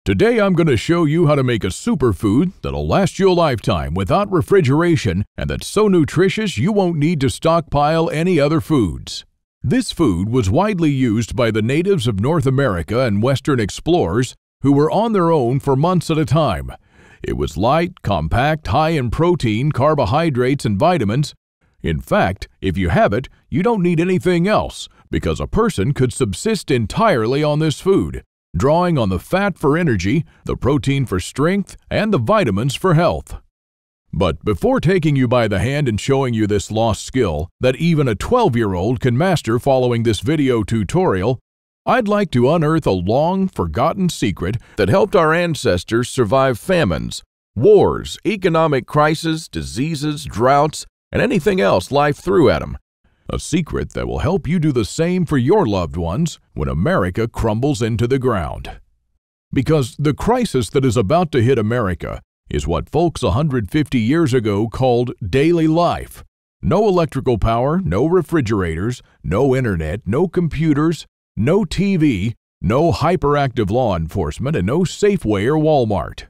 Today I'm going to show you how to make a superfood that'll last you a lifetime without refrigeration and that's so nutritious you won't need to stockpile any other foods. This food was widely used by the natives of North America and Western explorers who were on their own for months at a time. It was light, compact, high in protein, carbohydrates, and vitamins. In fact, if you have it, you don't need anything else because a person could subsist entirely on this food, drawing on the fat for energy, the protein for strength, and the vitamins for health. But before taking you by the hand and showing you this lost skill that even a 12-year-old can master following this video tutorial, I'd like to unearth a long-forgotten secret that helped our ancestors survive famines, wars, economic crises, diseases, droughts, and anything else life threw at them. A secret that will help you do the same for your loved ones when America crumbles into the ground. Because the crisis that is about to hit America is what folks 150 years ago called daily life. No electrical power, no refrigerators, no internet, no computers, no TV, no hyperactive law enforcement, and no Safeway or Walmart.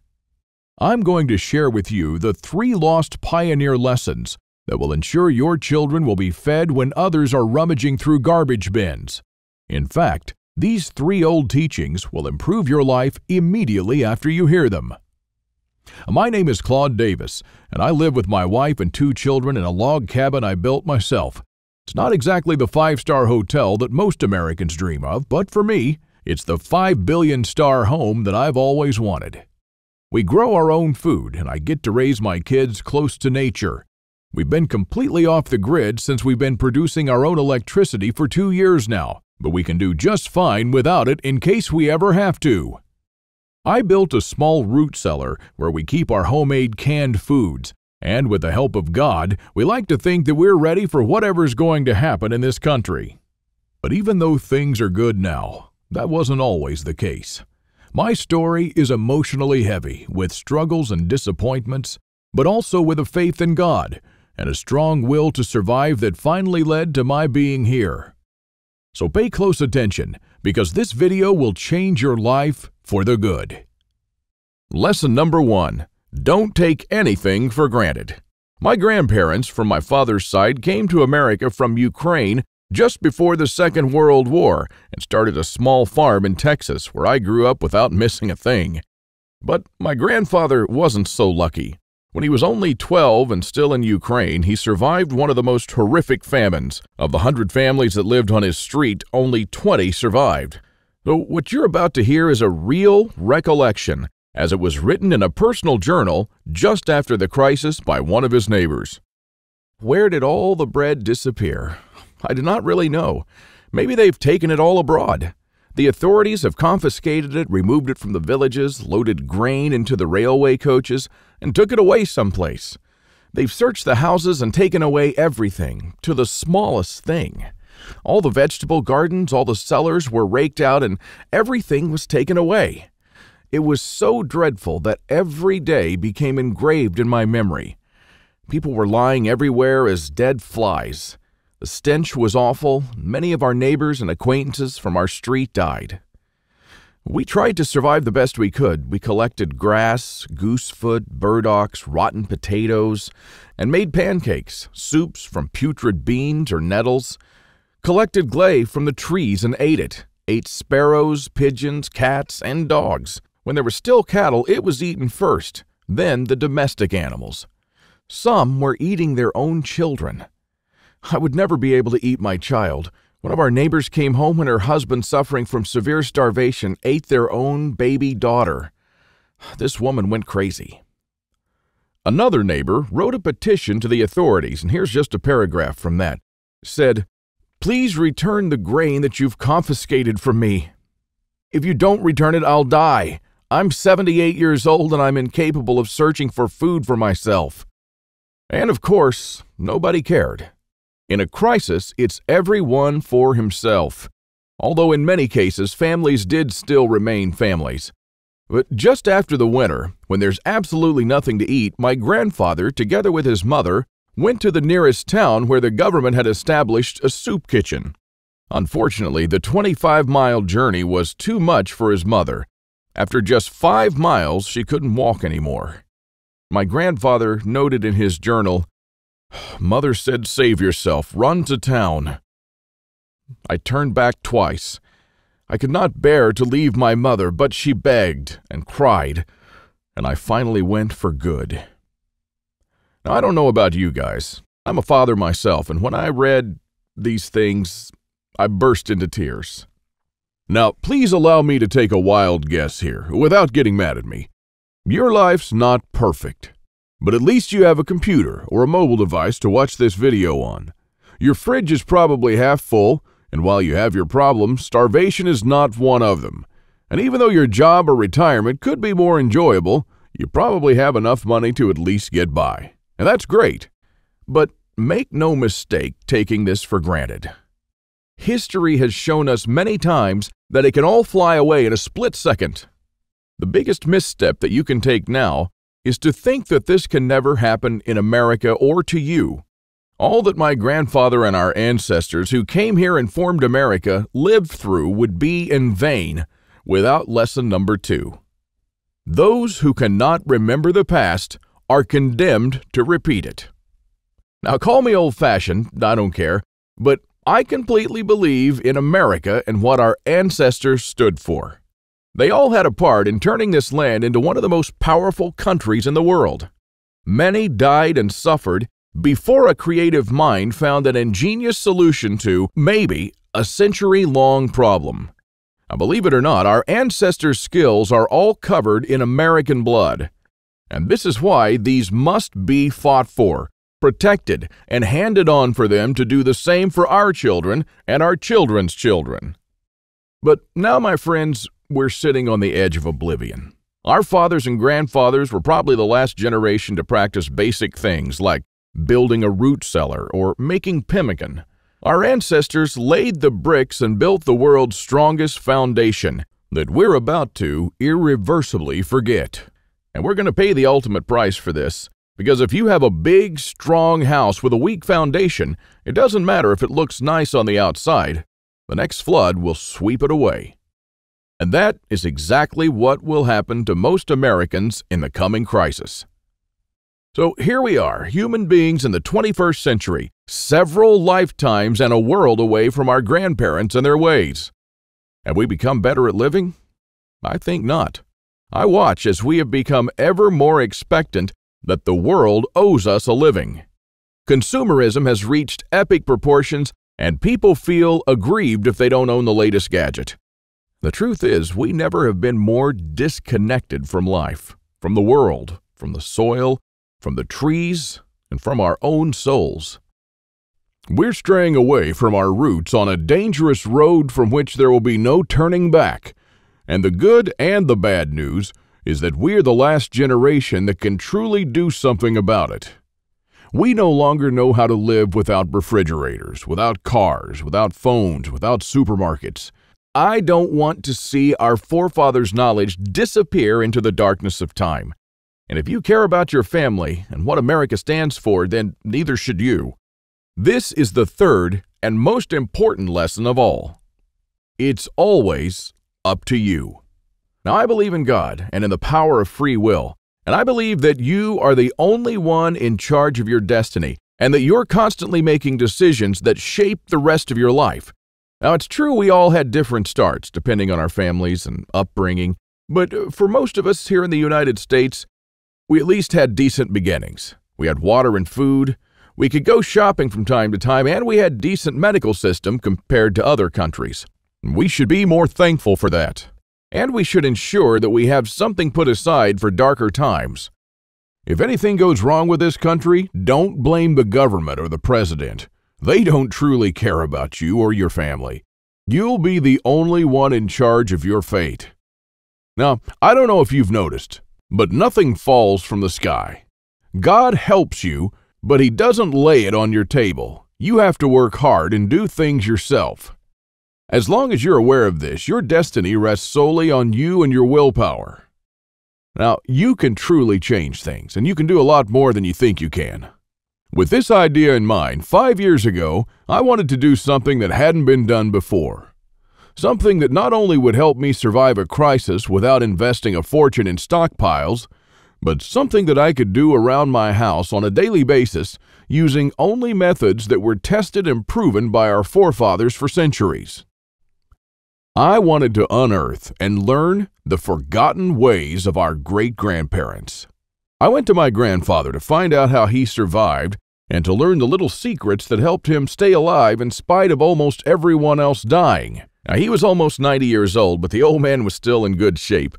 I'm going to share with you the 3 lost pioneer lessons that will ensure your children will be fed when others are rummaging through garbage bins. In fact, these 3 old teachings will improve your life immediately after you hear them. My name is Claude Davis, and I live with my wife and 2 children in a log cabin I built myself. It's not exactly the 5-star hotel that most Americans dream of, but for me, it's the 5 billion-star home that I've always wanted. We grow our own food, and I get to raise my kids close to nature. We've been completely off the grid since we've been producing our own electricity for 2 years now, but we can do just fine without it in case we ever have to. I built a small root cellar where we keep our homemade canned foods, and with the help of God, we like to think that we're ready for whatever's going to happen in this country. But even though things are good now, that wasn't always the case. My story is emotionally heavy with struggles and disappointments, but also with a faith in God and a strong will to survive that finally led to my being here. So pay close attention because this video will change your life for the good. Lesson number 1. Don't take anything for granted. My grandparents from my father's side came to America from Ukraine just before the Second World War and started a small farm in Texas where I grew up without missing a thing. But my grandfather wasn't so lucky. When he was only 12 and still in Ukraine, he survived one of the most horrific famines. Of the 100 families that lived on his street, only 20 survived. So what you're about to hear is a real recollection, as it was written in a personal journal just after the crisis by one of his neighbors. Where did all the bread disappear? I do not really know. Maybe they've taken it all abroad. The authorities have confiscated it, removed it from the villages, loaded grain into the railway coaches, and took it away someplace. They've searched the houses and taken away everything, to the smallest thing. All the vegetable gardens, all the cellars were raked out, and everything was taken away. It was so dreadful that every day became engraved in my memory. People were lying everywhere as dead flies. The stench was awful. Many of our neighbors and acquaintances from our street died. We tried to survive the best we could. We collected grass, goosefoot, burdocks, rotten potatoes, and made pancakes, soups from putrid beans or nettles, collected clay from the trees and ate it, ate sparrows, pigeons, cats, and dogs. When there were still cattle, it was eaten first, then the domestic animals. Some were eating their own children. I would never be able to eat my child. One of our neighbors came home when her husband, suffering from severe starvation, ate their own baby daughter. This woman went crazy. Another neighbor wrote a petition to the authorities, and here's just a paragraph from that. It said, "Please return the grain that you've confiscated from me. If you don't return it, I'll die. I'm 78 years old and I'm incapable of searching for food for myself." And of course, nobody cared. In a crisis, it's everyone for himself. Although in many cases, families did still remain families. But just after the winter, when there's absolutely nothing to eat, my grandfather, together with his mother, went to the nearest town where the government had established a soup kitchen. Unfortunately, the 25-mile journey was too much for his mother. After just 5 miles, she couldn't walk anymore. My grandfather noted in his journal, "Mother said save yourself, run to town." I turned back twice. I could not bear to leave my mother, but she begged and cried, and I finally went for good. Now, I don't know about you guys. I'm a father myself, and when I read these things, I burst into tears. Now, please allow me to take a wild guess here, without getting mad at me. Your life's not perfect, but at least you have a computer or a mobile device to watch this video on. Your fridge is probably half full, and while you have your problems, starvation is not one of them. And even though your job or retirement could be more enjoyable, you probably have enough money to at least get by. And that's great. But make no mistake taking this for granted. History has shown us many times that it can all fly away in a split second. The biggest misstep that you can take now is to think that this can never happen in America or to you. All that my grandfather and our ancestors who came here and formed America lived through would be in vain without lesson number 2. Those who cannot remember the past are condemned to repeat it. Now, call me old-fashioned, I don't care, but I completely believe in America and what our ancestors stood for. They all had a part in turning this land into one of the most powerful countries in the world. Many died and suffered before a creative mind found an ingenious solution to, maybe, a century-long problem. Now, believe it or not, our ancestors' skills are all covered in American blood. And this is why these must be fought for, protected, and handed on for them to do the same for our children and our children's children. But now, my friends, we're sitting on the edge of oblivion. Our fathers and grandfathers were probably the last generation to practice basic things like building a root cellar or making pemmican. Our ancestors laid the bricks and built the world's strongest foundation that we're about to irreversibly forget. And we're going to pay the ultimate price for this, because if you have a big, strong house with a weak foundation, it doesn't matter if it looks nice on the outside. The next flood will sweep it away. And that is exactly what will happen to most Americans in the coming crisis. So here we are, human beings in the 21st century, several lifetimes and a world away from our grandparents and their ways. Have we become better at living? I think not. I watch as we have become ever more expectant that the world owes us a living. Consumerism has reached epic proportions, and people feel aggrieved if they don't own the latest gadget. The truth is, we never have been more disconnected from life, from the world, from the soil, from the trees, and from our own souls. We're straying away from our roots on a dangerous road from which there will be no turning back. And the good and the bad news is that we're the last generation that can truly do something about it. We no longer know how to live without refrigerators, without cars, without phones, without supermarkets. I don't want to see our forefathers' knowledge disappear into the darkness of time. And if you care about your family and what America stands for, then neither should you. This is the third and most important lesson of all. It's always up to you. Now, I believe in God and in the power of free will, and I believe that you are the only one in charge of your destiny, and that you're constantly making decisions that shape the rest of your life. Now, it's true we all had different starts, depending on our families and upbringing, but for most of us here in the United States, we at least had decent beginnings. We had water and food, we could go shopping from time to time, and we had a decent medical system compared to other countries. We should be more thankful for that. And we should ensure that we have something put aside for darker times. If anything goes wrong with this country, don't blame the government or the president. They don't truly care about you or your family. You'll be the only one in charge of your fate. Now, I don't know if you've noticed, but nothing falls from the sky. God helps you, but He doesn't lay it on your table. You have to work hard and do things yourself. As long as you're aware of this, your destiny rests solely on you and your willpower. Now, you can truly change things, and you can do a lot more than you think you can. With this idea in mind, 5 years ago, I wanted to do something that hadn't been done before. Something that not only would help me survive a crisis without investing a fortune in stockpiles, but something that I could do around my house on a daily basis using only methods that were tested and proven by our forefathers for centuries. I wanted to unearth and learn the forgotten ways of our great-grandparents. I went to my grandfather to find out how he survived and to learn the little secrets that helped him stay alive in spite of almost everyone else dying. Now, he was almost 90 years old, but the old man was still in good shape.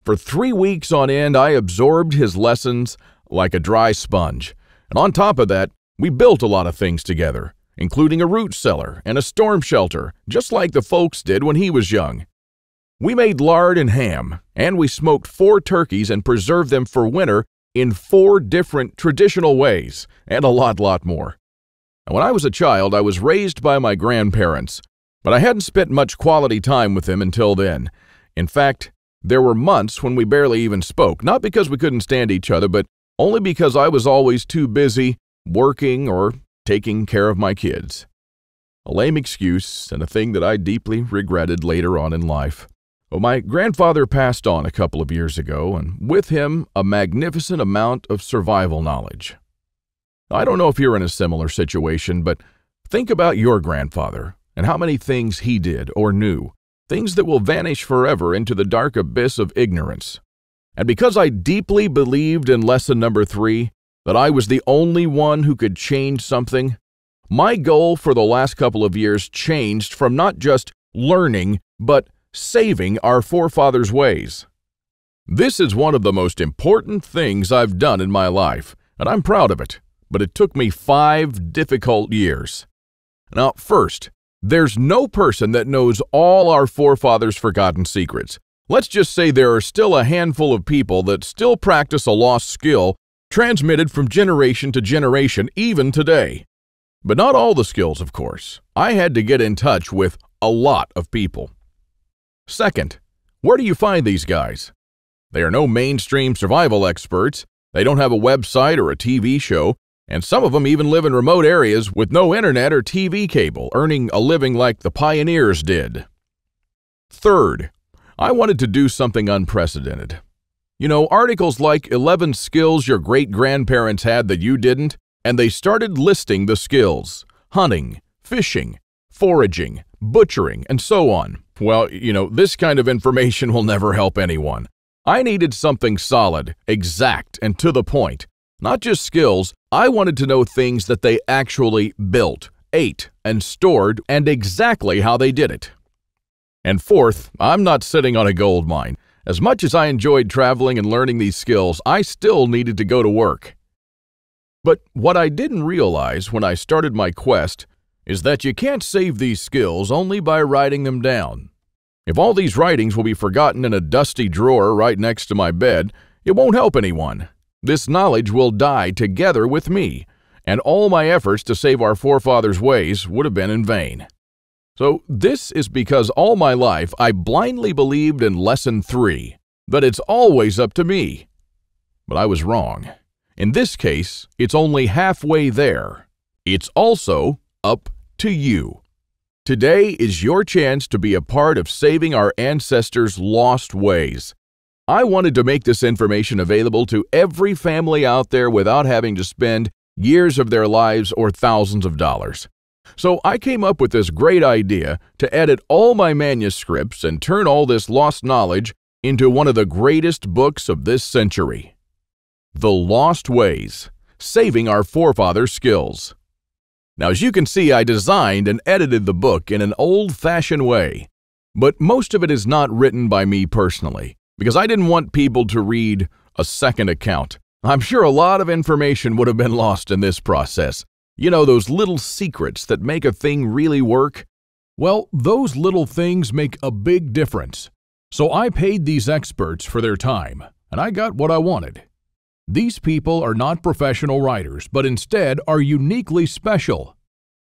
For 3 weeks on end, I absorbed his lessons like a dry sponge. And on top of that, we built a lot of things together, including a root cellar and a storm shelter, just like the folks did when he was young. We made lard and ham, and we smoked 4 turkeys and preserved them for winter in 4 different traditional ways, and a lot more. Now, when I was a child, I was raised by my grandparents, but I hadn't spent much quality time with them until then. In fact, there were months when we barely even spoke, not because we couldn't stand each other, but only because I was always too busy working or taking care of my kids. A lame excuse and a thing that I deeply regretted later on in life. Well, my grandfather passed on a couple of years ago, and with him, a magnificent amount of survival knowledge. I don't know if you're in a similar situation, but think about your grandfather and how many things he did or knew, things that will vanish forever into the dark abyss of ignorance. And because I deeply believed in lesson number 3, that I was the only one who could change something, my goal for the last couple of years changed from not just learning, but saving our forefathers' ways. This is one of the most important things I've done in my life, and I'm proud of it, but it took me 5 difficult years. Now, first, there's no person that knows all our forefathers' forgotten secrets. Let's just say there are still a handful of people that still practice a lost skill transmitted from generation to generation, even today. But not all the skills, of course. I had to get in touch with a lot of people. Second, where do you find these guys? They are no mainstream survival experts. They don't have a website or a TV show, and some of them even live in remote areas with no internet or TV cable, earning a living like the pioneers did. Third, I wanted to do something unprecedented. You know, articles like 11 skills your great-grandparents had that you didn't, and they started listing the skills: hunting, fishing, foraging, butchering, and so on. Well, this kind of information will never help anyone. I needed something solid, exact, and to the point. Not just skills, I wanted to know things that they actually built, ate, and stored, and exactly how they did it. And fourth, I'm not sitting on a gold mine. As much as I enjoyed traveling and learning these skills, I still needed to go to work. But what I didn't realize when I started my quest is that you can't save these skills only by writing them down. If all these writings will be forgotten in a dusty drawer right next to my bed, it won't help anyone. This knowledge will die together with me, and all my efforts to save our forefathers' ways would have been in vain. So this is because all my life I blindly believed in lesson 3, that it's always up to me. But I was wrong. In this case, it's only halfway there. It's also up to you. Today is your chance to be a part of saving our ancestors' lost ways. I wanted to make this information available to every family out there without having to spend years of their lives or thousands of dollars. So I came up with this great idea to edit all my manuscripts and turn all this lost knowledge into one of the greatest books of this century. The Lost Ways, Saving Our Forefathers' Skills. Now, as you can see, I designed and edited the book in an old-fashioned way, but most of it is not written by me personally, because I didn't want people to read a second account. I'm sure a lot of information would have been lost in this process. You know, those little secrets that make a thing really work? Well, those little things make a big difference. So I paid these experts for their time, and I got what I wanted. These people are not professional writers, but instead are uniquely special.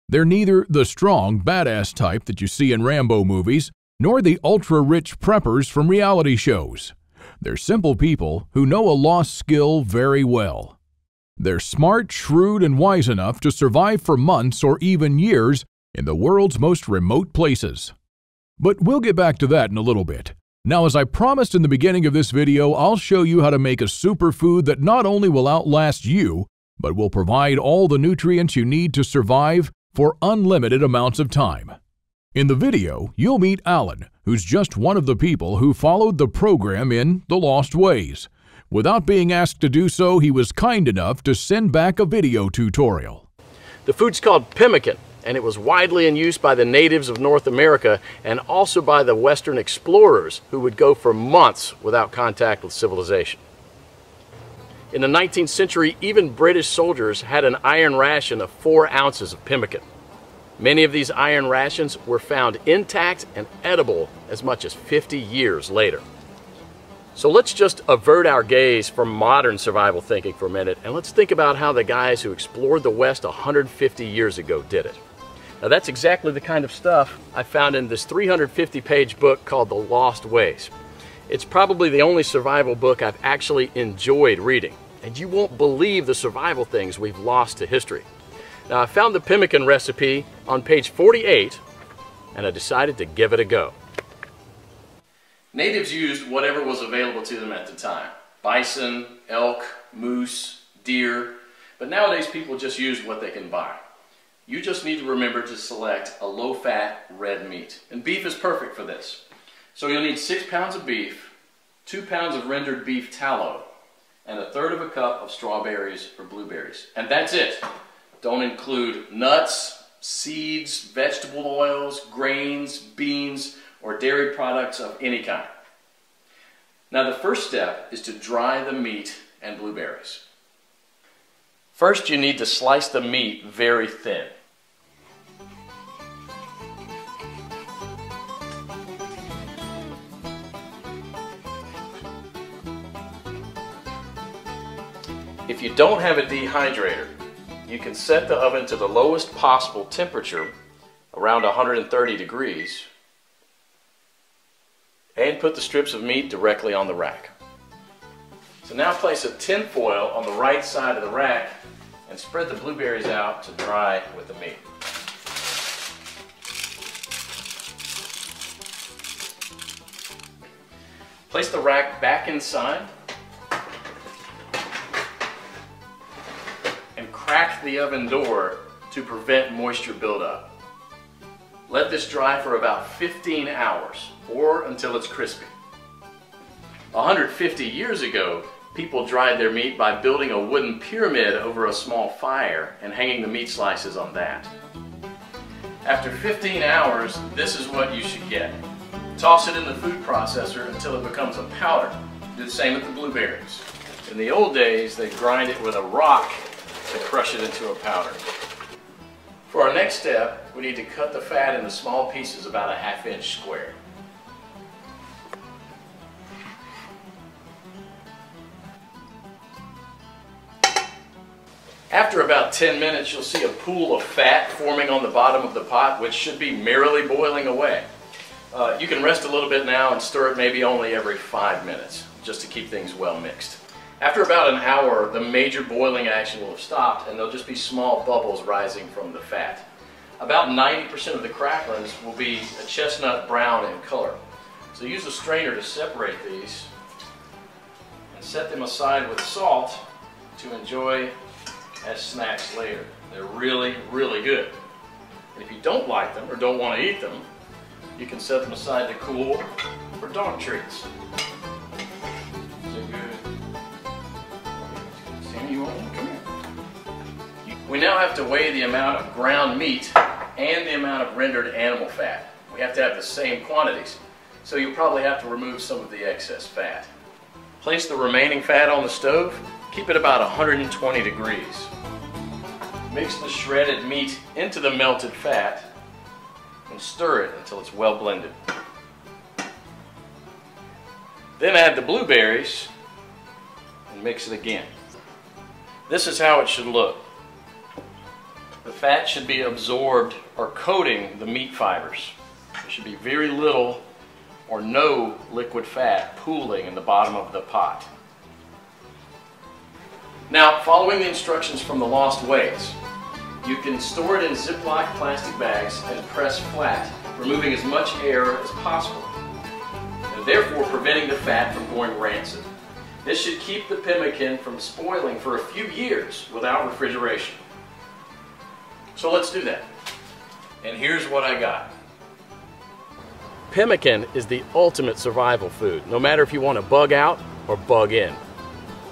They're neither the strong, badass type that you see in Rambo movies, nor the ultra-rich preppers from reality shows. They're simple people who know a lost skill very well. They're smart, shrewd, and wise enough to survive for months or even years in the world's most remote places. But we'll get back to that in a little bit. Now, as I promised in the beginning of this video, I'll show you how to make a superfood that not only will outlast you, but will provide all the nutrients you need to survive for unlimited amounts of time. In the video, you'll meet Alan, who's just one of the people who followed the program in The Lost Ways. Without being asked to do so, he was kind enough to send back a video tutorial. The food's called pemmican, and it was widely in use by the natives of North America and also by the Western explorers who would go for months without contact with civilization. In the 19th century, even British soldiers had an iron ration of 4 ounces of pemmican. Many of these iron rations were found intact and edible as much as 50 years later. So let's just avert our gaze from modern survival thinking for a minute, and let's think about how the guys who explored the West 150 years ago did it. Now that's exactly the kind of stuff I found in this 350-page book called The Lost Ways. It's probably the only survival book I've actually enjoyed reading, and you won't believe the survival things we've lost to history. Now I found the pemmican recipe on page 48, and I decided to give it a go. Natives used whatever was available to them at the time. Bison, elk, moose, deer, but nowadays people just use what they can buy. You just need to remember to select a low-fat red meat, and beef is perfect for this. So you'll need 6 pounds of beef, 2 pounds of rendered beef tallow, and 1/3 cup of strawberries or blueberries. And that's it. Don't include nuts, seeds, vegetable oils, grains, beans, or dairy products of any kind. Now the first step is to dry the meat and blueberries. First you need to slice the meat very thin. If you don't have a dehydrator, you can set the oven to the lowest possible temperature, around 130 degrees, and put the strips of meat directly on the rack. So now place a tin foil on the right side of the rack and spread the blueberries out to dry with the meat. Place the rack back inside and crack the oven door to prevent moisture buildup. Let this dry for about 15 hours or until it's crispy. 150 years ago, people dried their meat by building a wooden pyramid over a small fire and hanging the meat slices on that. After 15 hours, this is what you should get. Toss it in the food processor until it becomes a powder. Do the same with the blueberries. In the old days, they grind it with a rock to crush it into a powder. For our next step, we need to cut the fat into small pieces about a 1/2 inch square. After about 10 minutes, you'll see a pool of fat forming on the bottom of the pot, which should be merrily boiling away. You can rest a little bit now and stir it maybe only every 5 minutes, just to keep things well mixed. After about an hour, the major boiling action will have stopped and there'll just be small bubbles rising from the fat. About 90% of the cracklings will be a chestnut brown in color. So use a strainer to separate these and set them aside with salt to enjoy as snacks later. They're really, really good. And if you don't like them or don't want to eat them, you can set them aside to cool for dog treats. We now have to weigh the amount of ground meat and the amount of rendered animal fat. We have to have the same quantities, so you'll probably have to remove some of the excess fat. Place the remaining fat on the stove, keep it about 120 degrees. Mix the shredded meat into the melted fat and stir it until it's well blended. Then add the blueberries and mix it again. This is how it should look. The fat should be absorbed or coating the meat fibers. There should be very little or no liquid fat pooling in the bottom of the pot. Now, following the instructions from The Lost Ways, you can store it in Ziploc plastic bags and press flat removing as much air as possible, and therefore preventing the fat from going rancid. This should keep the pemmican from spoiling for a few years without refrigeration. So let's do that. And here's what I got. Pemmican is the ultimate survival food, no matter if you want to bug out or bug in.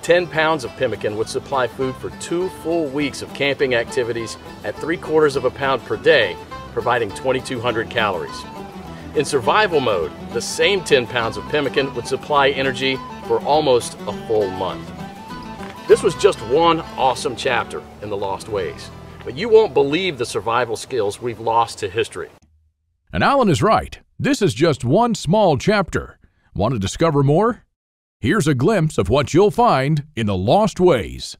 10 pounds of pemmican would supply food for 2 full weeks of camping activities at 3/4 of a pound per day, providing 2,200 calories. In survival mode, the same 10 pounds of pemmican would supply energy for almost a full month. This was just one awesome chapter in the Lost Ways, but you won't believe the survival skills we've lost to history. And Alan is right. This is just one small chapter. Want to discover more? Here's a glimpse of what you'll find in the Lost Ways.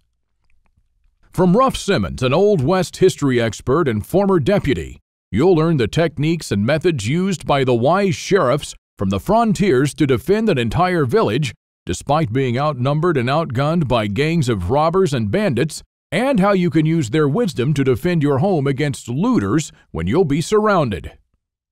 From Ruff Simmons, an Old West history expert and former deputy, you'll learn the techniques and methods used by the wise sheriffs from the frontiers to defend an entire village, despite being outnumbered and outgunned by gangs of robbers and bandits, and how you can use their wisdom to defend your home against looters when you'll be surrounded.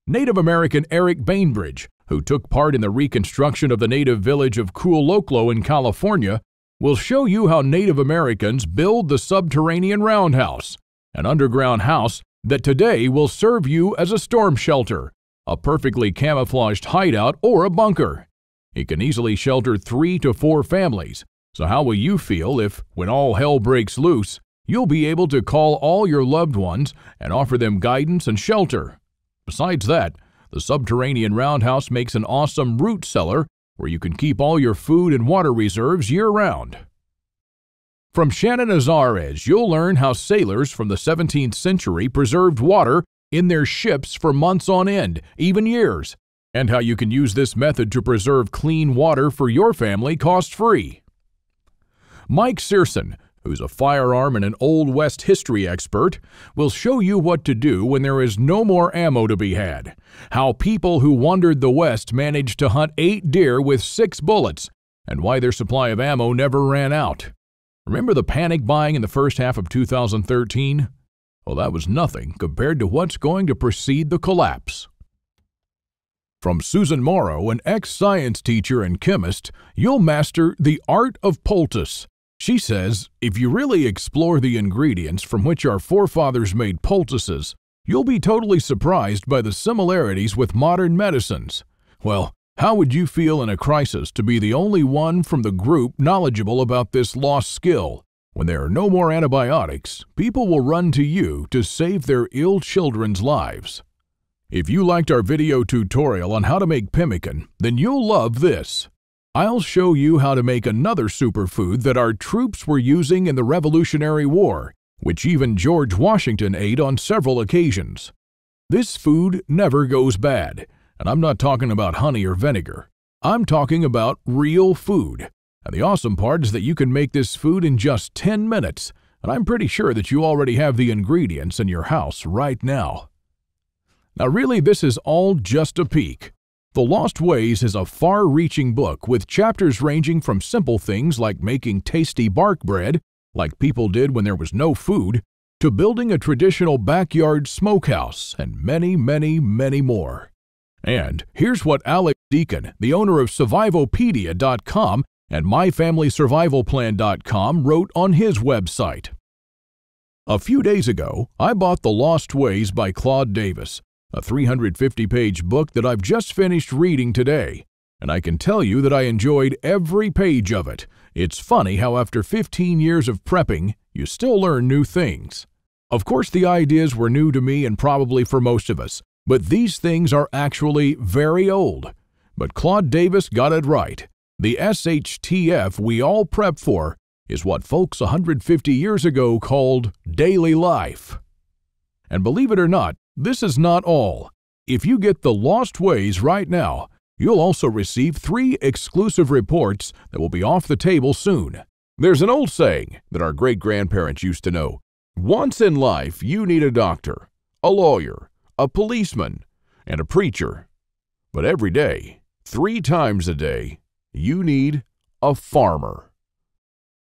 Native American Eric Bainbridge, who took part in the reconstruction of the native village of Cooloklo in California, will show you how Native Americans build the subterranean roundhouse, an underground house that today will serve you as a storm shelter, a perfectly camouflaged hideout, or a bunker. It can easily shelter 3 to 4 families, so how will you feel if, when all hell breaks loose, you'll be able to call all your loved ones and offer them guidance and shelter? Besides that, the subterranean roundhouse makes an awesome root cellar where you can keep all your food and water reserves year-round. From Shannon Azarez, you'll learn how sailors from the 17th century preserved water in their ships for months on end, even years, and how you can use this method to preserve clean water for your family cost-free. Mike Searson, who's a firearm and an Old West history expert, will show you what to do when there is no more ammo to be had, how people who wandered the West managed to hunt 8 deer with 6 bullets, and why their supply of ammo never ran out. Remember the panic buying in the first half of 2013? Well, that was nothing compared to what's going to precede the collapse. From Susan Morrow, an ex-science teacher and chemist, you'll master the art of poultice. She says, if you really explore the ingredients from which our forefathers made poultices, you'll be totally surprised by the similarities with modern medicines. Well, how would you feel in a crisis to be the only one from the group knowledgeable about this lost skill? When there are no more antibiotics, people will run to you to save their ill children's lives. If you liked our video tutorial on how to make pemmican, then you'll love this. I'll show you how to make another superfood that our troops were using in the Revolutionary War, which even George Washington ate on several occasions. This food never goes bad, and I'm not talking about honey or vinegar. I'm talking about real food. And the awesome part is that you can make this food in just 10 minutes, and I'm pretty sure that you already have the ingredients in your house right now. Now really, this is all just a peek. The Lost Ways is a far-reaching book with chapters ranging from simple things like making tasty bark bread, like people did when there was no food, to building a traditional backyard smokehouse, and many, many, many more. And here's what Alex Deacon, the owner of Survivopedia.com and MyFamilySurvivalPlan.com, wrote on his website. A few days ago, I bought The Lost Ways by Claude Davis, a 350-page book that I've just finished reading today, and I can tell you that I enjoyed every page of it. It's funny how after 15 years of prepping, you still learn new things. Of course, the ideas were new to me and probably for most of us, but these things are actually very old. But Claude Davis got it right. The SHTF we all prep for is what folks 150 years ago called daily life. And believe it or not, this is not all. If you get The Lost Ways right now, you'll also receive 3 exclusive reports that will be off the table soon. There's an old saying that our great-grandparents used to know. Once in life, you need a doctor, a lawyer, a policeman, and a preacher. But every day, 3 times a day, you need a farmer.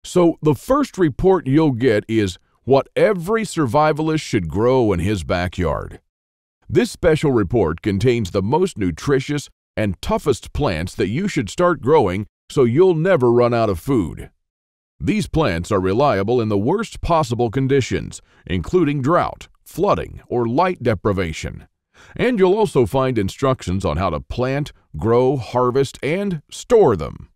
So the first report you'll get is what every survivalist should grow in his backyard. This special report contains the most nutritious and toughest plants that you should start growing so you'll never run out of food. These plants are reliable in the worst possible conditions, including drought, flooding, or light deprivation. And you'll also find instructions on how to plant, grow, harvest, and store them.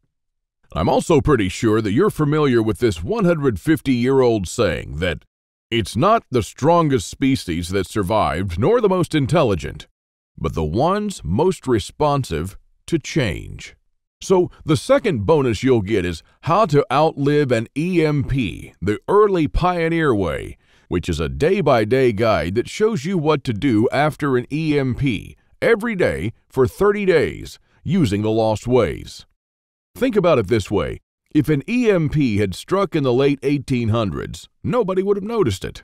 I'm also pretty sure that you're familiar with this 150-year-old saying that it's not the strongest species that survived, nor the most intelligent, but the ones most responsive to change. So the second bonus you'll get is how to outlive an EMP, the early pioneer way, which is a day-by-day guide that shows you what to do after an EMP every day for 30 days using the lost ways. Think about it this way. If an EMP had struck in the late 1800s, nobody would have noticed it.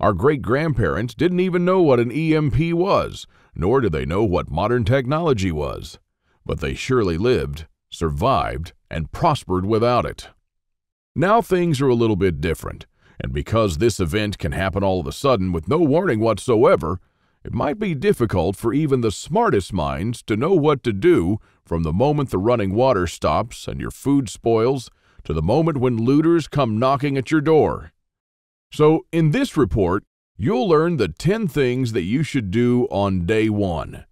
Our great-grandparents didn't even know what an EMP was, nor did they know what modern technology was. But they surely lived, survived, and prospered without it. Now things are a little bit different, and because this event can happen all of a sudden with no warning whatsoever, it might be difficult for even the smartest minds to know what to do from the moment the running water stops and your food spoils to the moment when looters come knocking at your door. So in this report, you'll learn the 10 things that you should do on day 1,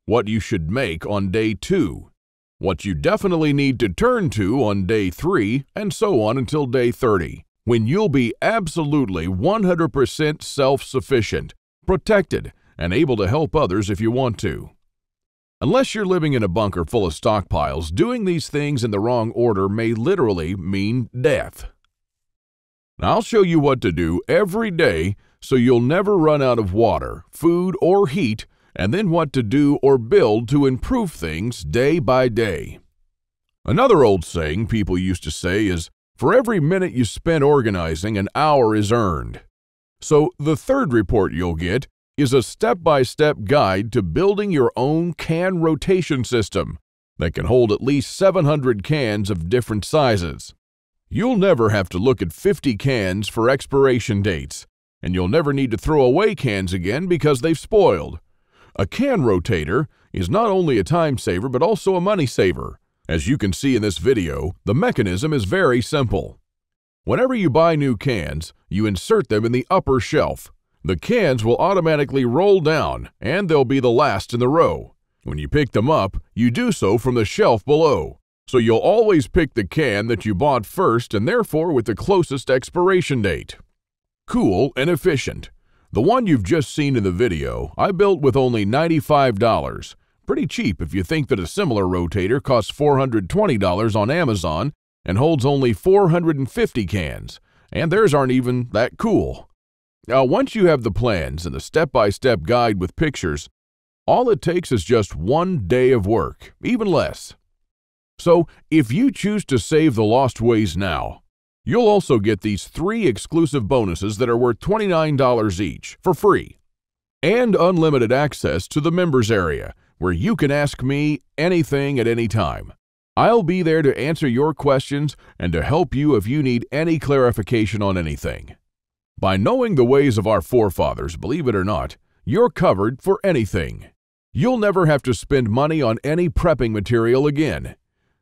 what you should make on day 2, what you definitely need to turn to on day 3, and so on until day 30, when you'll be absolutely 100% self-sufficient, protected, and able to help others if you want to. Unless you're living in a bunker full of stockpiles, doing these things in the wrong order may literally mean death. Now, I'll show you what to do every day so you'll never run out of water, food, or heat, and then what to do or build to improve things day by day. Another old saying people used to say is, for every minute you spend organizing, an hour is earned. So the third report you'll get is a step-by-step guide to building your own can rotation system that can hold at least 700 cans of different sizes. You'll never have to look at 50 cans for expiration dates, and you'll never need to throw away cans again because they've spoiled. A can rotator is not only a time saver but also a money saver. As you can see in this video, the mechanism is very simple. Whenever you buy new cans, you insert them in the upper shelf. The cans will automatically roll down, and they'll be the last in the row. When you pick them up, you do so from the shelf below. So you'll always pick the can that you bought first and therefore with the closest expiration date. Cool and efficient. The one you've just seen in the video, I built with only $95. Pretty cheap if you think that a similar rotator costs $420 on Amazon and holds only 450 cans, and theirs aren't even that cool. Now, once you have the plans and the step-by-step guide with pictures, all it takes is just 1 day of work, even less. So, if you choose to save the lost ways now, you'll also get these 3 exclusive bonuses that are worth $29 each, for free, and unlimited access to the members area, where you can ask me anything at any time. I'll be there to answer your questions and to help you if you need any clarification on anything. By knowing the ways of our forefathers, believe it or not, you're covered for anything. You'll never have to spend money on any prepping material again.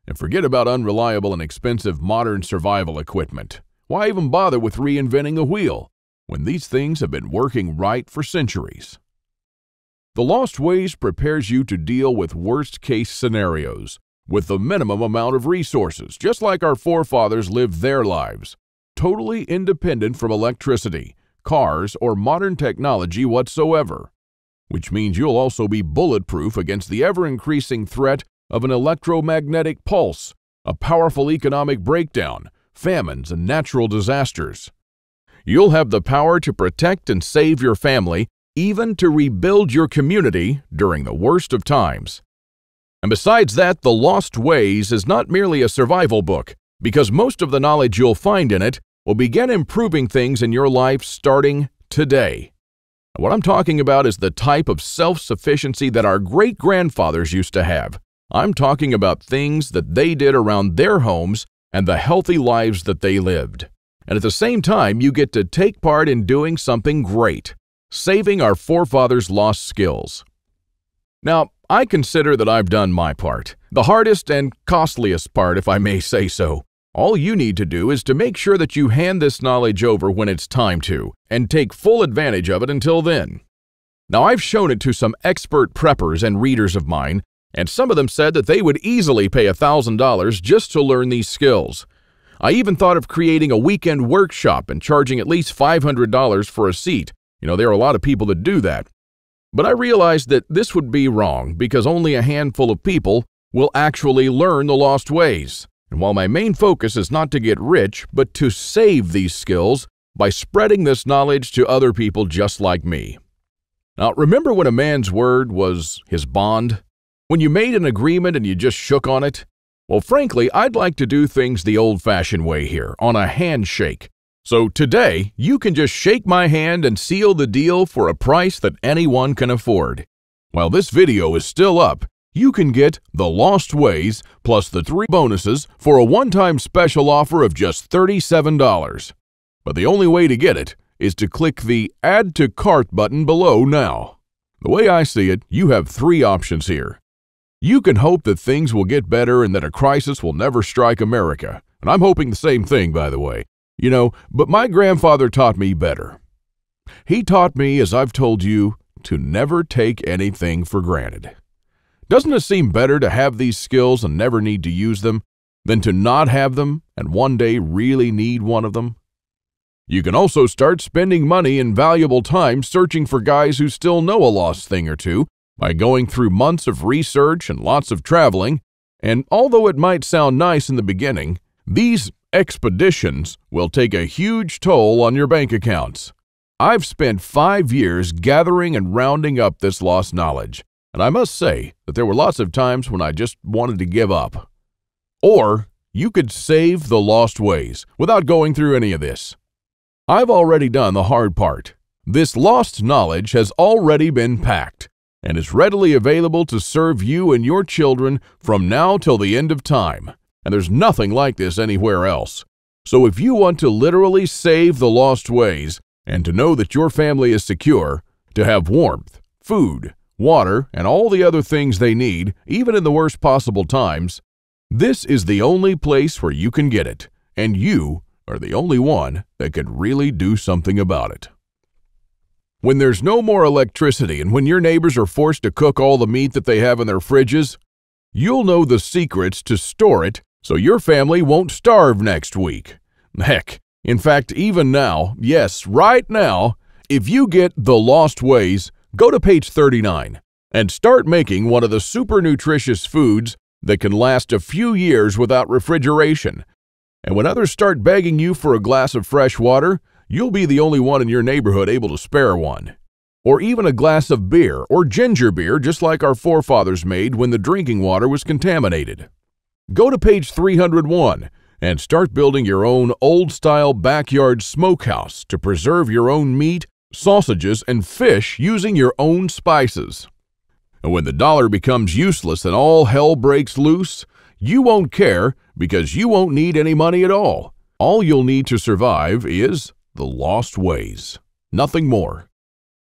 And forget about unreliable and expensive modern survival equipment. Why even bother with reinventing the wheel when these things have been working right for centuries? The Lost Ways prepares you to deal with worst-case scenarios with the minimum amount of resources, just like our forefathers lived their lives, totally independent from electricity, cars, or modern technology whatsoever, which means you'll also be bulletproof against the ever-increasing threat of an electromagnetic pulse, a powerful economic breakdown, famines, and natural disasters. You'll have the power to protect and save your family, even to rebuild your community during the worst of times. And besides that, The Lost Ways is not merely a survival book, because most of the knowledge you'll find in it will begin improving things in your life starting today. What I'm talking about is the type of self-sufficiency that our great-grandfathers used to have. I'm talking about things that they did around their homes and the healthy lives that they lived. And at the same time, you get to take part in doing something great. Saving our forefathers' lost skills. Now, I consider that I've done my part, the hardest and costliest part, if I may say so. All you need to do is to make sure that you hand this knowledge over when it's time to, and take full advantage of it until then. Now, I've shown it to some expert preppers and readers of mine, and some of them said that they would easily pay $1,000 just to learn these skills. I even thought of creating a weekend workshop and charging at least $500 for a seat. There are a lot of people that do that. But I realized that this would be wrong because only a handful of people will actually learn the lost ways. And while my main focus is not to get rich, but to save these skills by spreading this knowledge to other people just like me. Now, remember when a man's word was his bond? When you made an agreement and you just shook on it? Well, frankly, I'd like to do things the old-fashioned way here, on a handshake. So today, you can just shake my hand and seal the deal for a price that anyone can afford. While this video is still up, you can get The Lost Ways plus the 3 bonuses for a one-time special offer of just $37. But the only way to get it is to click the Add to Cart button below now. The way I see it, you have 3 options here. You can hope that things will get better and that a crisis will never strike America. And I'm hoping the same thing, by the way. But my grandfather taught me better. He taught me, as I've told you, to never take anything for granted. Doesn't it seem better to have these skills and never need to use them than to not have them and one day really need one of them? You can also start spending money and valuable time searching for guys who still know a lost thing or two by going through months of research and lots of traveling. And although it might sound nice in the beginning, these expeditions will take a huge toll on your bank accounts. I've spent 5 years gathering and rounding up this lost knowledge, and I must say that there were lots of times when I just wanted to give up. Or you could save the lost ways without going through any of this. I've already done the hard part. This lost knowledge has already been packed and is readily available to serve you and your children from now till the end of time. And there's nothing like this anywhere else. So if you want to literally save the lost ways and to know that your family is secure, to have warmth, food, water, and all the other things they need, even in the worst possible times, this is the only place where you can get it, and you are the only one that can really do something about it. When there's no more electricity and when your neighbors are forced to cook all the meat that they have in their fridges, you'll know the secrets to store it so your family won't starve next week. Heck, in fact, even now, yes, right now, if you get The Lost Ways, go to page 39 and start making one of the super nutritious foods that can last a few years without refrigeration. And when others start begging you for a glass of fresh water, you'll be the only one in your neighborhood able to spare one. Or even a glass of beer or ginger beer, just like our forefathers made when the drinking water was contaminated. Go to page 301 and start building your own old-style backyard smokehouse to preserve your own meat, sausages, and fish using your own spices. And when the dollar becomes useless and all hell breaks loose, you won't care because you won't need any money at all. All you'll need to survive is the lost ways. Nothing more.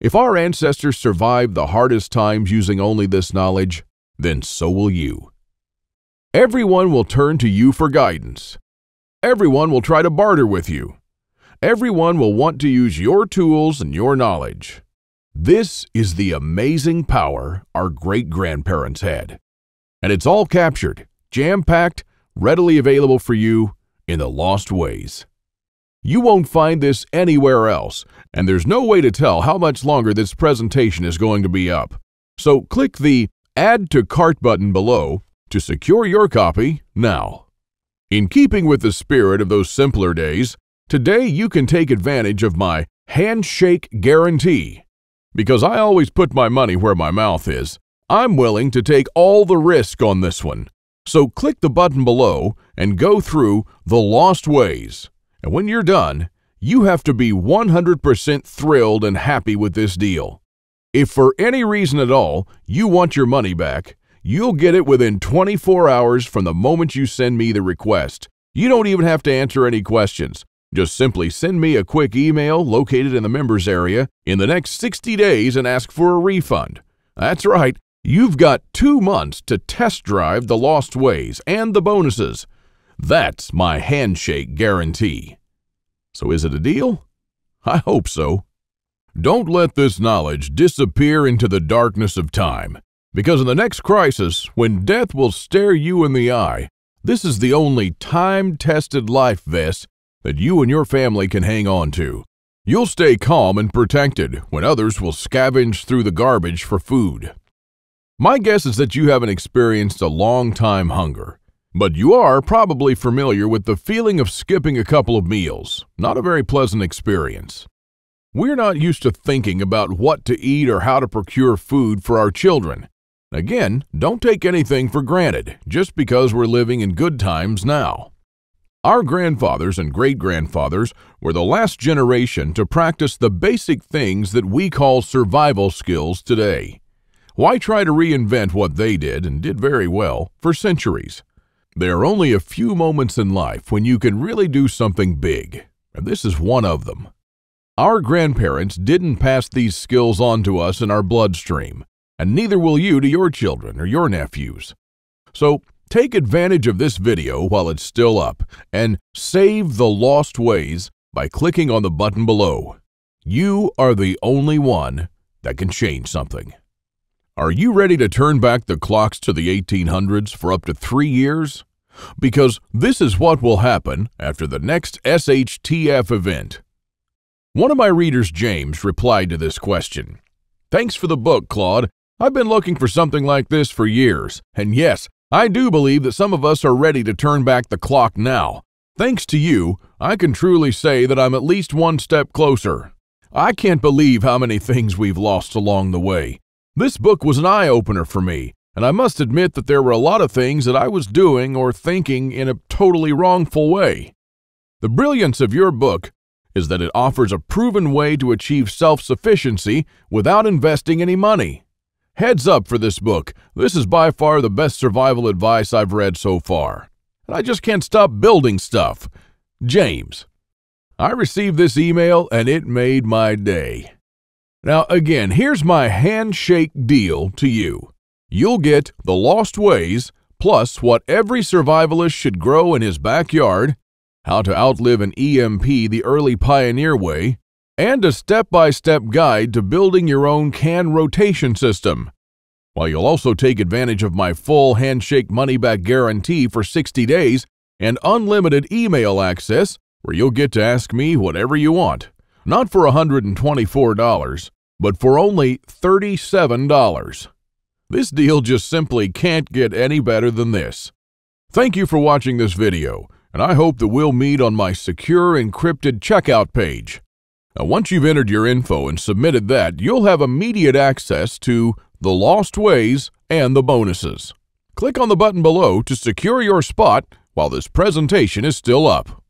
If our ancestors survived the hardest times using only this knowledge, then so will you. Everyone will turn to you for guidance. Everyone will try to barter with you. Everyone will want to use your tools and your knowledge. This is the amazing power our great-grandparents had. And it's all captured, jam-packed, readily available for you in The Lost Ways. You won't find this anywhere else, and there's no way to tell how much longer this presentation is going to be up. So click the Add to Cart button below to secure your copy now. In keeping with the spirit of those simpler days, today you can take advantage of my handshake guarantee. Because I always put my money where my mouth is, I'm willing to take all the risk on this one. So click the button below and go through The Lost Ways. And when you're done, you have to be 100% thrilled and happy with this deal. If for any reason at all you want your money back, you'll get it within 24 hours from the moment you send me the request. You don't even have to answer any questions. Just simply send me a quick email located in the members area in the next 60 days and ask for a refund. That's right, you've got 2 months to test drive the Lost Ways and the bonuses. That's my handshake guarantee. So is it a deal? I hope so. Don't let this knowledge disappear into the darkness of time, because in the next crisis, when death will stare you in the eye, this is the only time-tested life vest that you and your family can hang on to. You'll stay calm and protected when others will scavenge through the garbage for food. My guess is that you haven't experienced a long-time hunger, but you are probably familiar with the feeling of skipping a couple of meals. Not a very pleasant experience. We're not used to thinking about what to eat or how to procure food for our children. Again, don't take anything for granted just because we're living in good times now. Our grandfathers and great-grandfathers were the last generation to practice the basic things that we call survival skills today. Why try to reinvent what they did, and did very well, for centuries? There are only a few moments in life when you can really do something big, and this is one of them. Our grandparents didn't pass these skills on to us in our bloodstream, and neither will you to your children or your nephews. So, take advantage of this video while it's still up and save the lost ways by clicking on the button below. You are the only one that can change something. Are you ready to turn back the clocks to the 1800s for up to 3 years? Because this is what will happen after the next SHTF event. One of my readers, James, replied to this question. Thanks for the book, Claude. I've been looking for something like this for years, and yes, I do believe that some of us are ready to turn back the clock now. Thanks to you, I can truly say that I'm at least one step closer. I can't believe how many things we've lost along the way. This book was an eye-opener for me, and I must admit that there were a lot of things that I was doing or thinking in a totally wrongful way. The brilliance of your book is that it offers a proven way to achieve self-sufficiency without investing any money. Heads up for this book. This is by far the best survival advice I've read so far. And I just can't stop building stuff. James. I received this email and it made my day. Now again, here's my handshake deal to you. You'll get the Lost Ways, plus what every survivalist should grow in his backyard, how to outlive an EMP the early pioneer way, and a step-by-step guide to building your own can rotation system. While you'll also take advantage of my full handshake money-back guarantee for 60 days and unlimited email access where you'll get to ask me whatever you want. Not for $124, but for only $37. This deal just simply can't get any better than this. Thank you for watching this video, and I hope that we'll meet on my secure encrypted checkout page. Now, once you've entered your info and submitted that, you'll have immediate access to the Lost Ways and the bonuses. Click on the button below to secure your spot while this presentation is still up.